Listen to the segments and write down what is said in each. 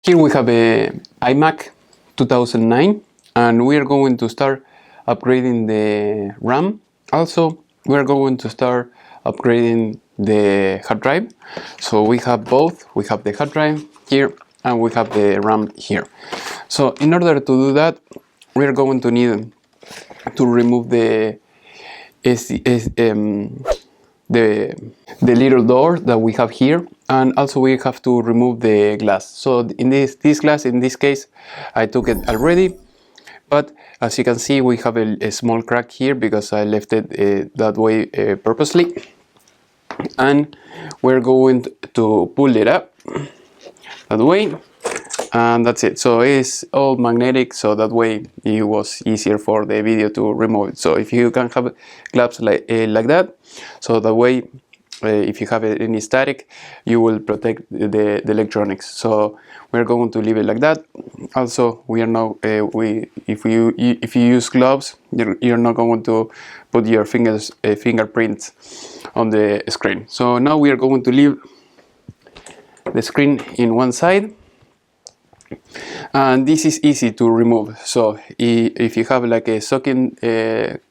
Here we have a iMac 2009, and we are going to start upgrading the RAM. Also, we are going to start upgrading the hard drive. So we have both. We have the hard drive here and we have the RAM here. So in order to do that, we are going to need to remove the little door that we have here, and also we have to remove the glass. So in this glass, in this case, I took it already, but as you can see, we have a small crack here because I left it that way purposely, and we're going to pull it up that way, and that's it. So it's all magnetic, so that way it was easier for the video to remove it. So if you can have glass like that, so that way if you have any static, you will protect the electronics. So we're going to leave it like that. Also, we are now if you use gloves, you're not going to put your fingerprints on the screen. So now we are going to leave the screen in one side, and this is easy to remove. So if you have like a soaking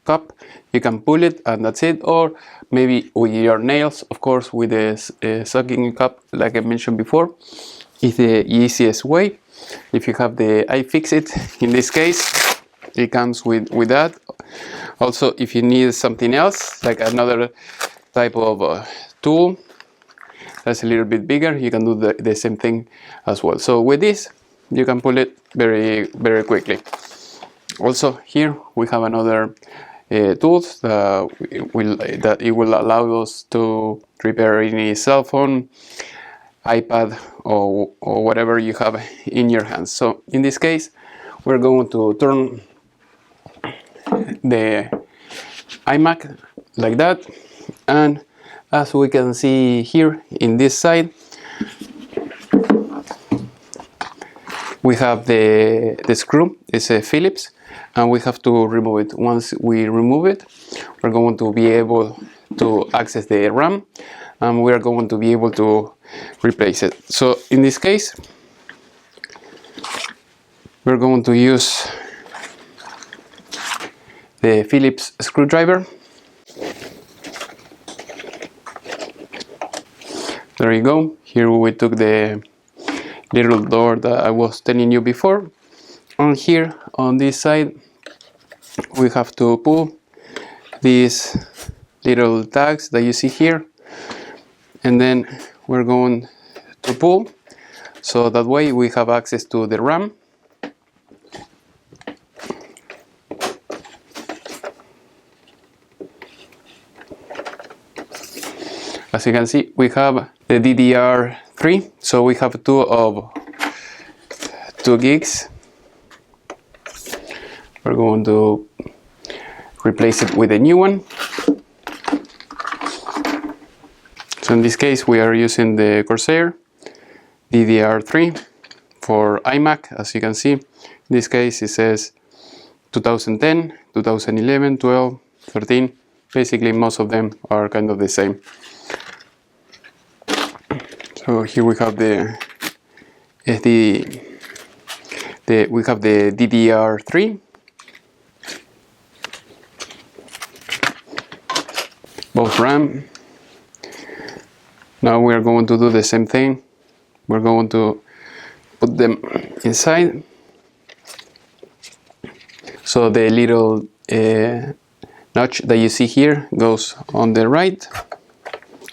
cup, you can pull it and that's it, or maybe with your nails, of course, with a soaking cup, like I mentioned before, is the easiest way. If you have the iFixit, in this case, it comes with that. Also, if you need something else, like another type of tool that's a little bit bigger, you can do the same thing as well. So with this, you can pull it very quickly. Also, here we have another tools that it will allow us to repair any cell phone, iPad, or whatever you have in your hands. So in this case, we're going to turn the iMac like that, and as we can see here in this side, we have the screw. It's a Phillips, and we have to remove it. Once we remove it, we're going to be able to access the RAM, and we are going to be able to replace it. So in this case, we're going to use the Phillips screwdriver. There you go. Here we took the little door that I was telling you before, and here on this side we have to pull these little tags that you see here, and then we're going to pull, so that way we have access to the RAM. As you can see, we have the DDR3, so we have two of 2 gigs. We're going to replace it with a new one. So in this case, we are using the Corsair DDR3 for iMac. As you can see, in this case it says 2010, 2011, 12, 13. Basically, most of them are kind of the same. So here we have the DDR3, both RAM. Now we are going to do the same thing. We're going to put them inside. So the little notch that you see here goes on the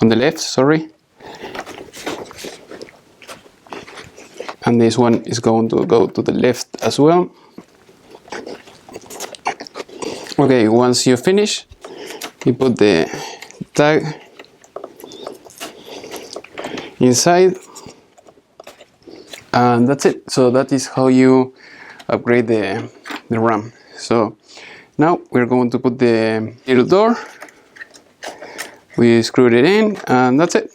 left, sorry. And this one is going to go to the left as well. Okay, once you finish, you put the tag inside, and that's it. So that is how you upgrade the RAM. So now we're going to put the little door. We screwed it in, and that's it.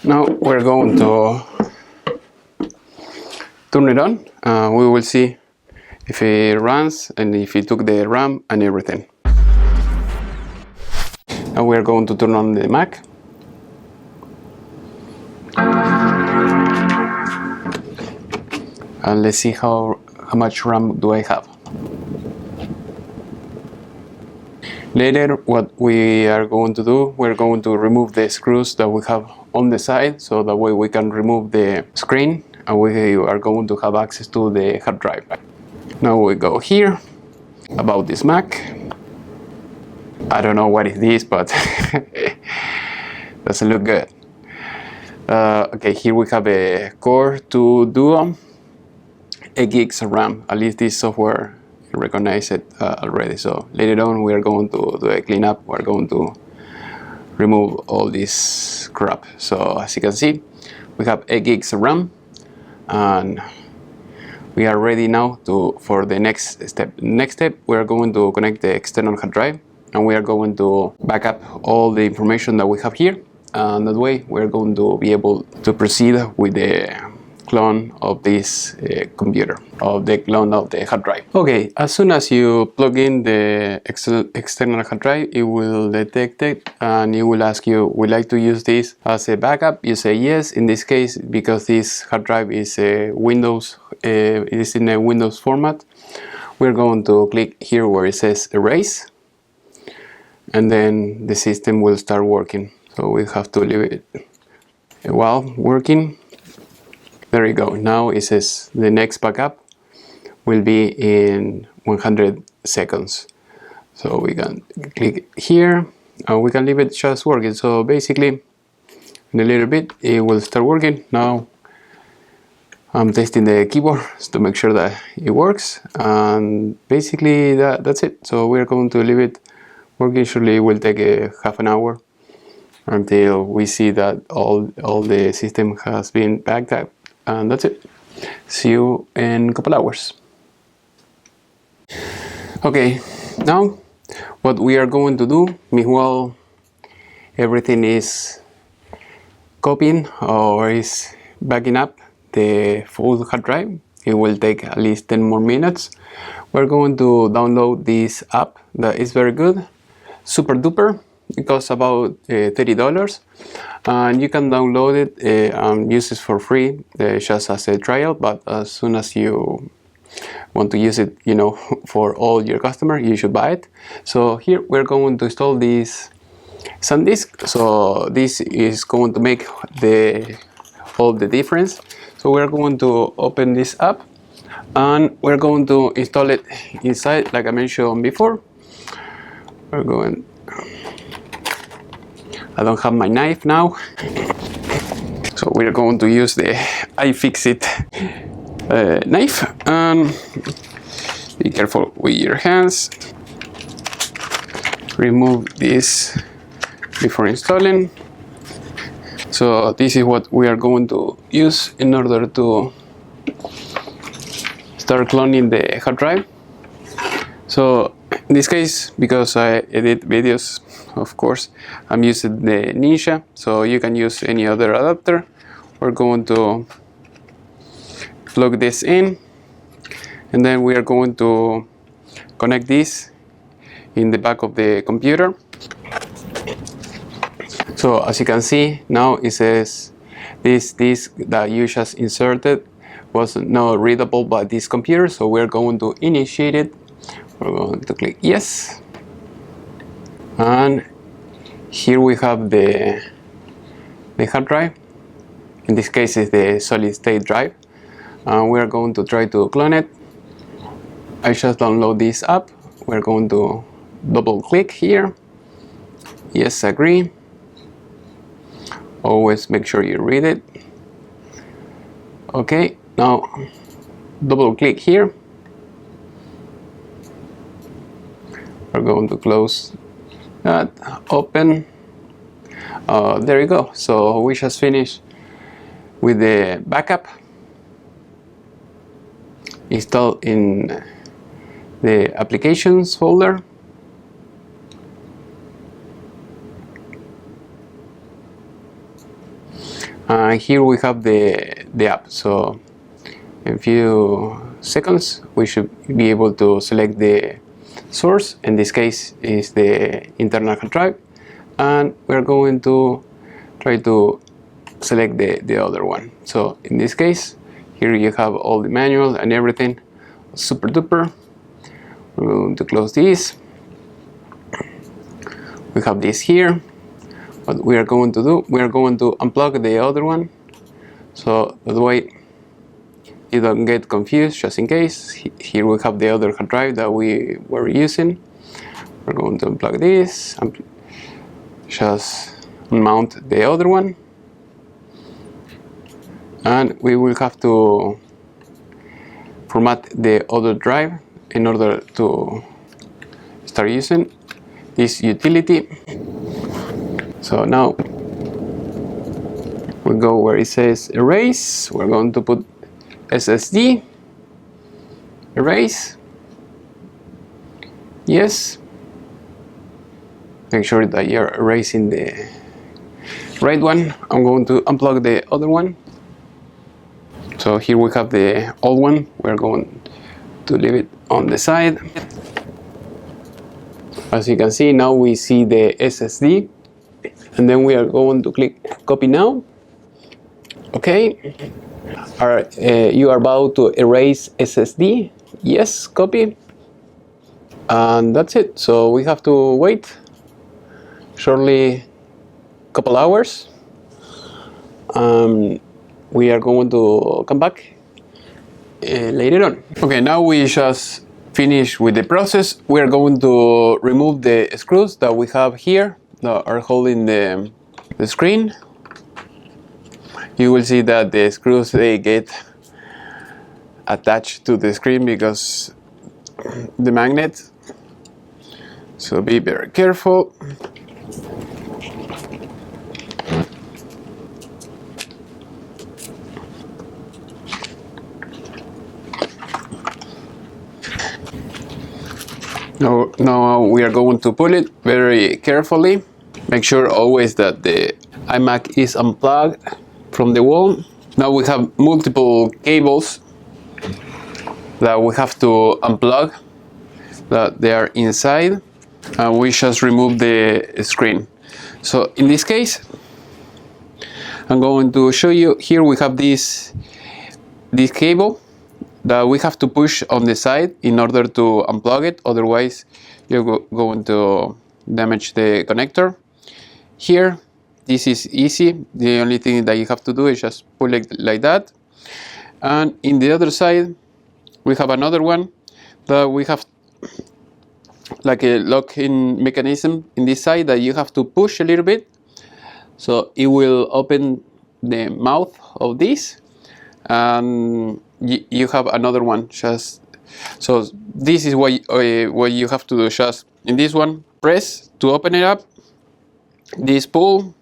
Now we're going to turn it on. We will see if it runs and if it took the RAM and everything. Now we're going to turn on the Mac. and let's see how much RAM do I have. Later, what we are going to do, we're going to remove the screws that we have on the side, so that way we can remove the screen and we are going to have access to the hard drive. Now we go here, about this Mac. I don't know what is this, but doesn't look good. Okay, here we have a Core 2 Duo, 8 gigs of RAM. At least this software recognizes it already. So later on we are going to do a cleanup. We're going to remove all this crap. So as you can see, we have 8 gigs of RAM, and we are ready now for the next step. Next step, we are going to connect the external hard drive, and we are going to back up all the information that we have here. And that way we're going to be able to proceed with the clone of this computer, of the clone of the hard drive. Okay, as soon as you plug in the external hard drive, it will detect it and it will ask you, would you like to use this as a backup? You say yes. In this case, because this hard drive is a Windows, it is in a Windows format, we're going to click here where it says erase, and then the system will start working. So we have to leave it a while working. There you go. Now it says the next backup will be in 100 seconds. So we can click here and we can leave it just working. So basically, in a little bit, it will start working. Now I'm testing the keyboard to make sure that it works. And basically that's it. So we're going to leave it working. Usually it will take a half an hour until we see that all the system has been backed up, and that's it. See you in a couple hours. Okay, now what we are going to do, meanwhile everything is copying or is backing up the full hard drive, it will take at least 10 more minutes. We're going to download this app that is very good, super duper. It costs about $30, and you can download it and use it for free just as a trial. But as soon as you want to use it, you know, for all your customers, you should buy it. So here we're going to install this SanDisk. So this is going to make all the difference. So we're going to open this app and we're going to install it inside, like I mentioned before. We're going. I don't have my knife now, so we're going to use the iFixit knife, and be careful with your hands. Remove this before installing. So this is what we are going to use in order to start cloning the hard drive. So in this case, because I edit videos, of course, I'm using the Ninja, so you can use any other adapter. We're going to plug this in, and then we are going to connect this in the back of the computer. So as you can see, now it says this disk that you just inserted was not readable by this computer, so we're going to initiate it. We're going to click yes, and here we have the hard drive. In this case, it's the solid state drive, and we are going to try to clone it. I just download this app. We're going to double click here. Yes, agree. Always make sure you read it. Okay, now double click here. We're going to close that, open. There you go. So we just finished with the backup installed in the applications folder. Here we have the app. So in a few seconds we should be able to select the source. In this case is the internal hard drive, and we're going to try to select the other one. So in this case, Here you have all the manual and everything, super duper. We're going to close this. We have this here. What we are going to do, we are going to unplug the other one, so that way you don't get confused, just in case. Here we have the other hard drive that we were using. We're going to unplug this and just mount the other one, and we will have to format the other drive in order to start using this utility. So now we go where it says erase. We're going to put SSD, erase, yes. Make sure that you're erasing the right one. I'm going to unplug the other one. So here we have the old one. We're going to leave it on the side. As you can see, now we see the SSD, and then we are going to click copy now. Okay. Alright, you are about to erase SSD. Yes, copy. And that's it. So we have to wait shortly, couple hours. We are going to come back later on. Okay, now we just finished with the process. We are going to remove the screws that we have here that are holding the screen. You will see that the screws, they get attached to the screen because the magnet. So be very careful. Now we are going to pull it very carefully. Make sure always that the iMac is unplugged from the wall. Now we have multiple cables that we have to unplug, that they are inside, and we just remove the screen. So in this case, I'm going to show you. Here we have this cable that we have to push on the side in order to unplug it, otherwise you're going to damage the connector. Here, this is easy. The only thing that you have to do is just pull it like that. And in the other side, we have another one that we have like a lock-in mechanism in this side that you have to push a little bit, so it will open the mouth of this, and you have another one. Just so this is what you have to do. Just in this one, press to open it up. This pull,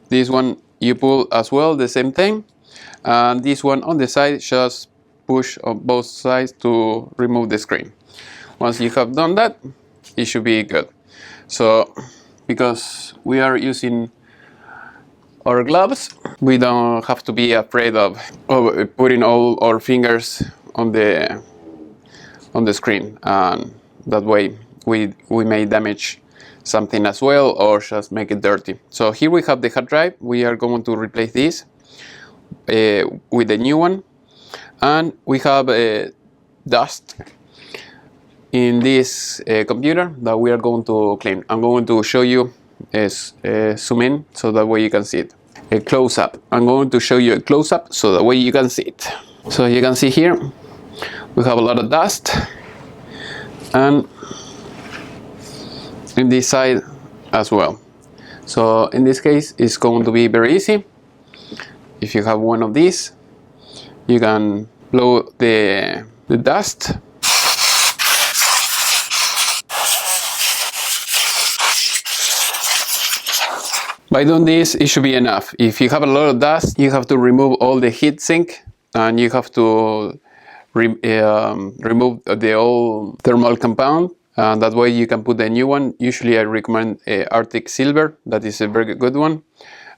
this one you pull as well, the same thing, and this one on the side, just push on both sides to remove the screen. Once you have done that, it should be good. So because we are using our gloves, we don't have to be afraid of putting all our fingers on the screen, and that way we may damage something as well, or just make it dirty. So here we have the hard drive. We are going to replace this with a new one, and we have dust in this computer that we are going to clean. I'm going to show you zoom in so that way you can see it. A close-up. I'm going to show you a close-up so that way you can see it. So you can see here we have a lot of dust, and in this side as well. So in this case, it's going to be very easy. If you have one of these, you can blow the dust. By doing this, it should be enough. If you have a lot of dust, you have to remove all the heat sink, and you have to remove the old thermal compound, and that way you can put a new one. Usually I recommend Arctic Silver. That is a very good one,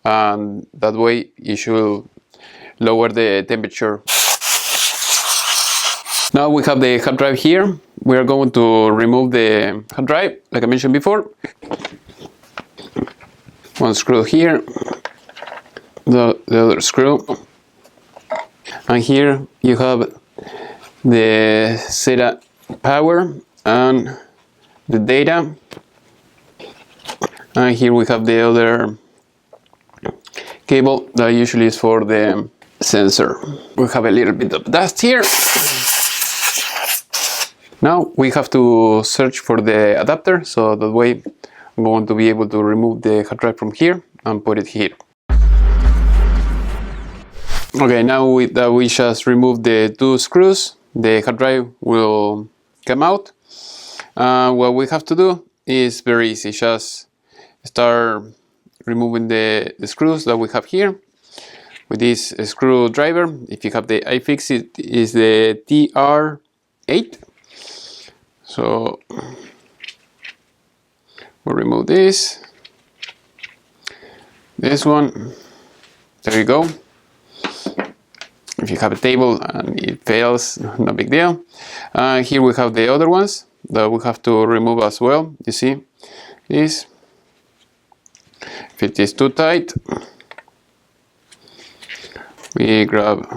and that way you should lower the temperature. Now we have the hard drive here. We are going to remove the hard drive, like I mentioned before. One screw here, the other screw, And here you have the SATA power and the data. And here we have the other cable that usually is for the sensor. We have a little bit of dust here. Now we have to search for the adapter, so that way I'm going to be able to remove the hard drive from here and put it here. Okay, now that we just removed the two screws, the hard drive will come out. What we have to do is very easy. Just start removing the screws that we have here with this screwdriver. If you have the iFix, it is the TR8. So we'll remove this one. There you go. If you have a table and it fails, no big deal. Here we have the other ones that we have to remove as well. You see this. If it is too tight, we grab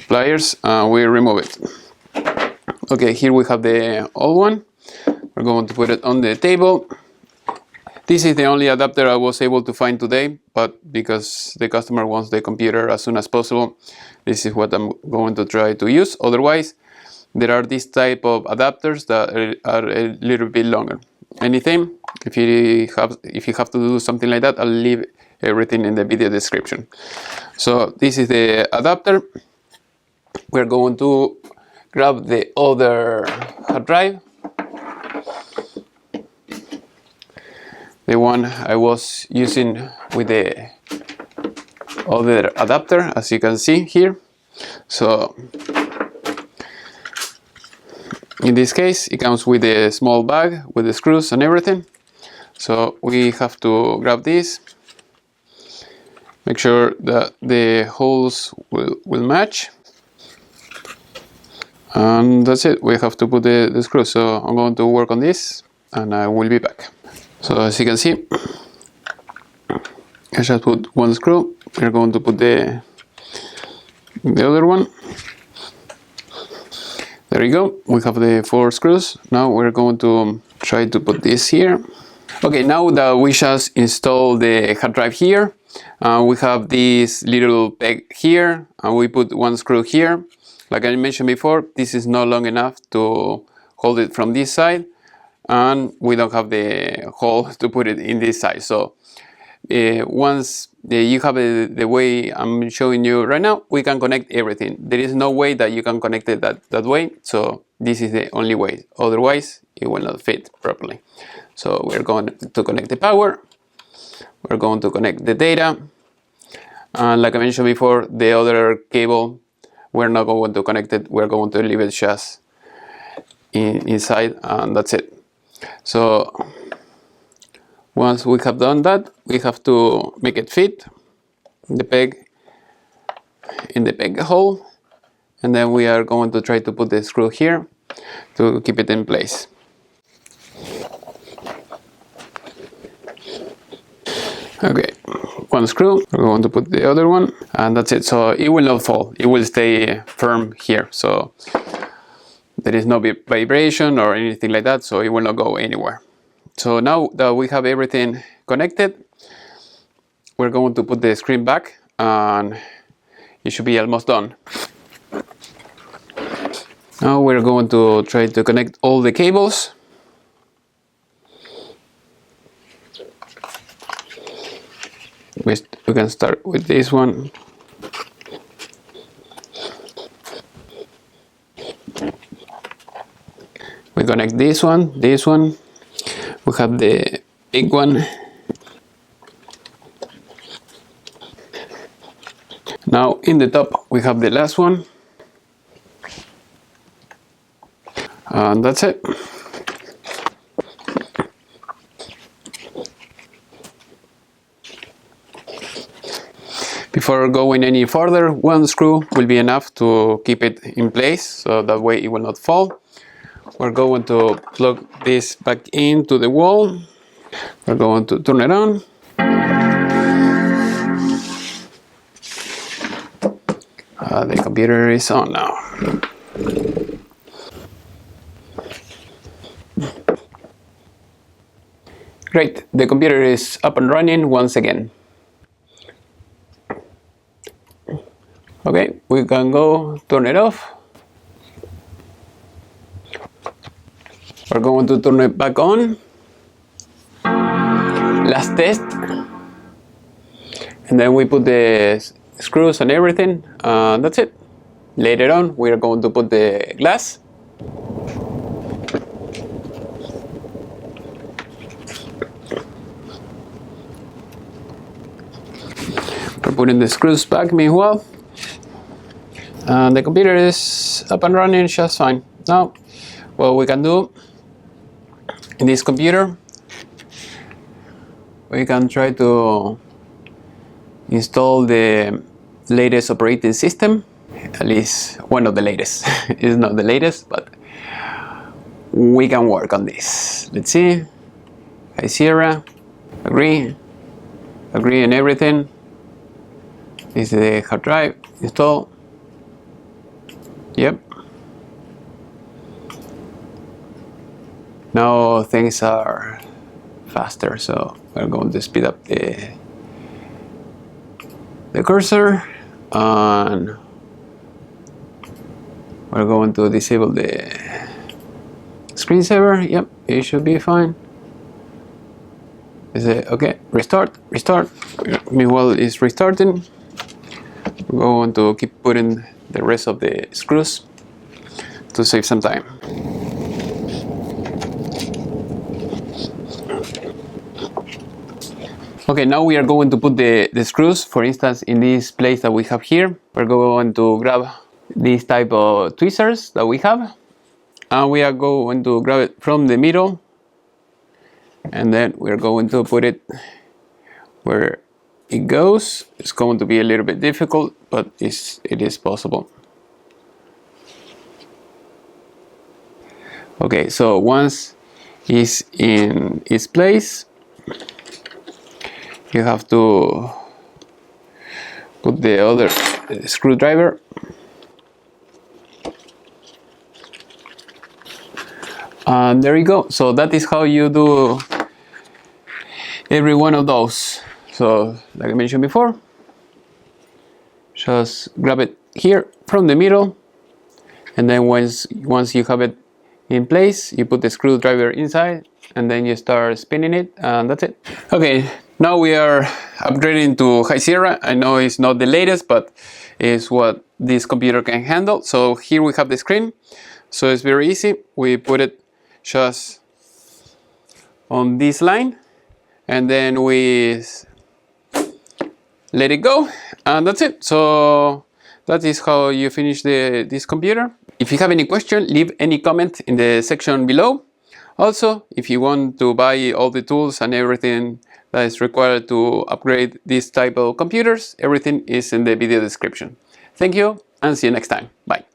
pliers and we remove it. Okay, here we have the old one. We're going to put it on the table. This is the only adapter I was able to find today, but because the customer wants the computer as soon as possible, this is what I'm going to try to use. Otherwise, there are these type of adapters that are a little bit longer. Anything, if you have to do something like that, I'll leave everything in the video description. So this is the adapter. We're going to grab the other hard drive, the one I was using with the other adapter, as you can see here. So in this case, it comes with a small bag with the screws and everything. So we have to grab this, make sure that the holes will match, and that's it. We have to put the screws. So I'm going to work on this and I will be back. So as you can see, I just put one screw. We're going to put the other one. There you go. We have the 4 screws. Now we're going to try to put this here. Okay, now that we just installed the hard drive here, we have this little peg here, and we put one screw here. Like I mentioned before, this is not long enough to hold it from this side, and we don't have the hole to put it in this side. So once you have the way I'm showing you right now, we can connect everything. There is no way that you can connect it that way, so this is the only way. Otherwise, it will not fit properly. So we're going to connect the power, we're going to connect the data, and like I mentioned before, the other cable, we're not going to connect it, we're going to leave it just inside, and that's it. So once we have done that, we have to make it fit the peg in the peg hole, and then we are going to try to put the screw here to keep it in place. Okay, one screw, we're going to put the other one, and that's it. So it will not fall, it will stay firm here, so there is no vibration or anything like that, so it will not go anywhere. So now that we have everything connected, we're going to put the screen back and it should be almost done. Now we're going to try to connect all the cables. We can start with this one. We connect this one. We have the big one. Now in the top we have the last one. And that's it. Before going any further, one screw will be enough to keep it in place, so that way it will not fall. We're going to plug this back into the wall. We're going to turn it on. The computer is on now. Great, the computer is up and running once again. Okay, we can go turn it off. We're going to turn it back on. Last test. And then we put the screws and everything. That's it. Later on, we are going to put the glass. We're putting the screws back meanwhile. And the computer is up and running just fine. Now, what we can do in this computer, we can try to install the latest operating system, at least one of the latest. It's not the latest, but we can work on this. Let's see. Hi Sierra, agree and everything. This is the hard drive install. Yep. Now things are faster, so we're going to speed up the cursor, and we're going to disable the screensaver. Yep, it should be fine. Is it okay? Restart. Meanwhile, it's restarting. We're going to keep putting the rest of the screws to save some time. Okay, now we are going to put the screws, for instance, in this place that we have here. We're going to grab this type of tweezers that we have, and we are going to grab it from the middle, and then we're going to put it where it goes. It's going to be a little bit difficult, but it is possible. Okay, so once it's in its place, you have to put the other screwdriver. And there you go. So that is how you do every one of those. So like I mentioned before, just grab it here from the middle, and then once you have it in place, you put the screwdriver inside, and then you start spinning it, and that's it. Okay, now we are upgrading to High Sierra. I know it's not the latest, but it's what this computer can handle. So here we have the screen. So it's very easy. We put it just on this line, and then we let it go, and that's it. So that is how you finish this computer. If you have any question, leave any comment in the section below. Also, if you want to buy all the tools and everything that is required to upgrade this type of computers, everything is in the video description. Thank you, and see you next time. Bye.